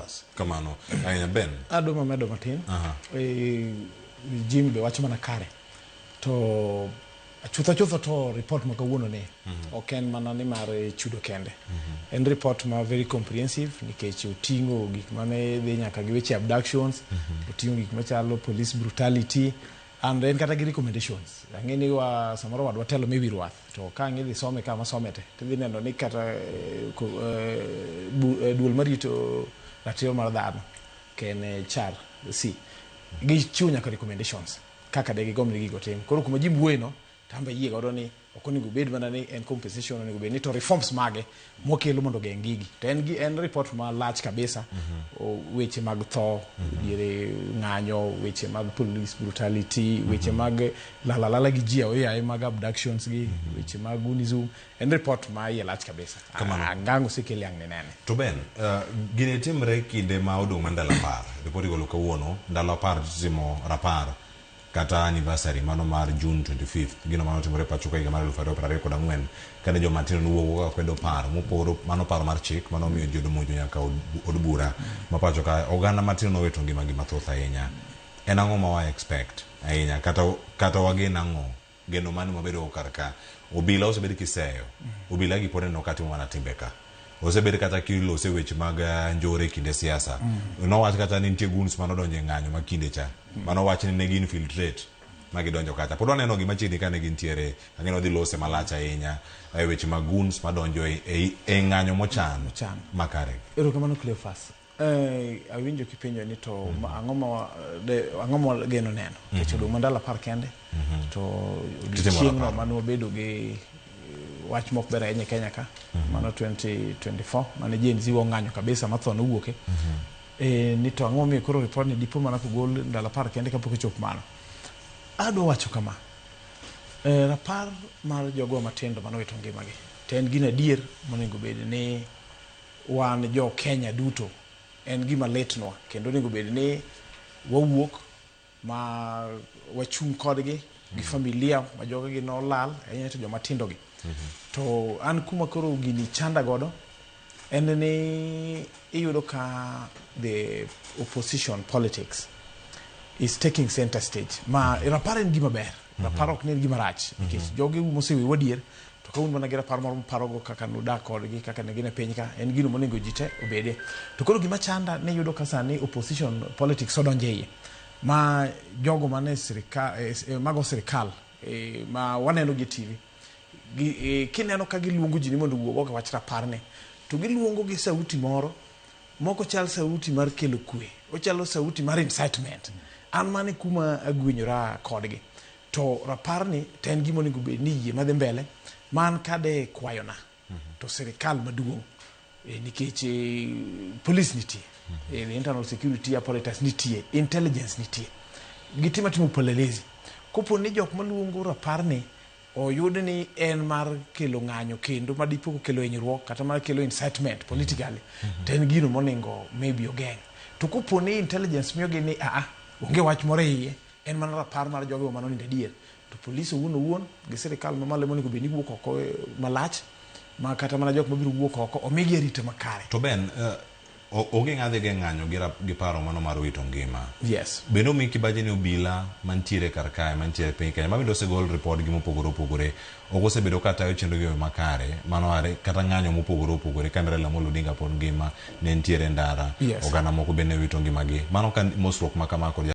hours. Kamano. Aina Ben. Adoma medo matin. Jim be wacho mana kare. To chutho to report ma kawuono ne. Ok en mana ni mar chudo kende. En report ma very comprehensive nikech otingo gik mane dhi nyaka gi weche abductions, otingo gik machalo police brutality and en kata gi recommendations. Ang'eni wa samoro wadwa telo mi wirwath to ka ng'idhi some kama somete to dhi neno ni kata duol marito ratiro mar dhano ken char si gi chiwo nyaka recommendations kaka de gigomni gigo tim. Koro kuma ji mbueno tambe yie godo ni ok onego bed mana ni en compensation, onego bed ni to reforms mage mokelo mondo geng' gigi. To en report ma lach kabisa, weche mag tho, diere ng'anyo, weche mag police brutality, weche mag lala gi ji aoyaye mag abductions gi, weche mag unism. En report ma iye lach kabisa. Angango sekeli ang' nene. To Ben, gine timre kinde ma odong' ma ndalo 10. Report igolo kawuono, ndalo 10 timo rapar kata anniversary mano mar June 25th. Gino mano timore pacho ka higa mar 2024 kane joma tin nuogo ka kwedo paro moporo mano paro mar chik mano miyo jodo monjo nyaka od bura ma pacho ka oganda matin no weto ngima gi mathoth ahinya. En ang'o ma wa expect ahinya kata wagen ang'o geno mano mabedo karka obila osebed kiseyo obila gi pore no kati mana timbe ka osebed kata kilo seweche mag njore kinde siasa no wach kata ni nitie guns mano donje ng'anyo makinde cha mano wach ni ne gin infiltrate magi donjo kata pod waneno gima chini kane gintiere ang'eno dhi lose malach ahinya weche mag guns madonjo e ng'anyo mochan makare. Erokamano Cleophas. Awinjo kipenjo ni to ang'o ma geno neno nikech odong' mandala 10 kende to chieng'no mano bedo gi wach mok ber ahinya Kenya ka mano 2024 mane Gen Z ng'anyo kabisa matho nowuoke ni to ang'o mi koro report ni dipo mana kogol ndalo 10 kende kapok ochop mano. Adwa wacho kama rapar mar jogo matindo manowito ngimagi to en gino adier monego bed ni wan jo Kenya duto en gima letnwa kendo onego bed ni wawuok ma wachung' kodgi gi familia ma jogegi nolal ahinya to joma tindo gi. To an kuma koro gini chanda godo en ni iyudo ka the opposition politics is taking center stage. Ma rapar en gima ber, rapar ok ne gima rach nikech jogi mosewe wadier to ka un mana gi rapar moro parogo kaka nudak kodgi kaka ne gine piny ka en gino monego ji te obedie. To koro gima chanda ne yudo ka sani opposition politics odonje iye ma jogo mane mago sirikal ma waneno gi TV kineno ka giluongo ji ni mondo wuogo ka wach rapar ne to giluongo gi sauti moro moko chal sauti mar kelo kwe, ochalo sauti mar incitement. An mane kuma agwinyora kodgi to rapar ni to en gima onego bed ni yie madhi mbele man kade kwayona to sirikal maduong' nikech police nitie, internal security apparatus nitie, intelligence nitie, gitima timo upelelezi. Kopo ni jok maluongo rapar ni oyud ni en mar kelo ng'anyo kendo madipo kelo hinyruok kata mar kelo incitement politically to en gino monego maybe ogeng'. To kopo ni intelligence miyogi ni onge wach moro iye en mana rapar mar jogo mano ni adier to police owuon gi sirikal mamalo monego bed ni wuok oko malach ma kata mana jok mabiro wuok oko omigi arita makare. To Ben onge ng'adhi ge ng'anyo gi paro mano mar wito ngima. Yes. Bendo mi kibaje ni obila mantiere karkae mantiere piny Kenya ma bendo segol report gi mopogore opogore ok osebedo kata chenro gi makare mano are kata ng'anyo mopogore opogore ka Raila Amolo Odinga pod ngima ne ntiere ndara oganda moko bende wito ngima gi mano kan mosruok ma kama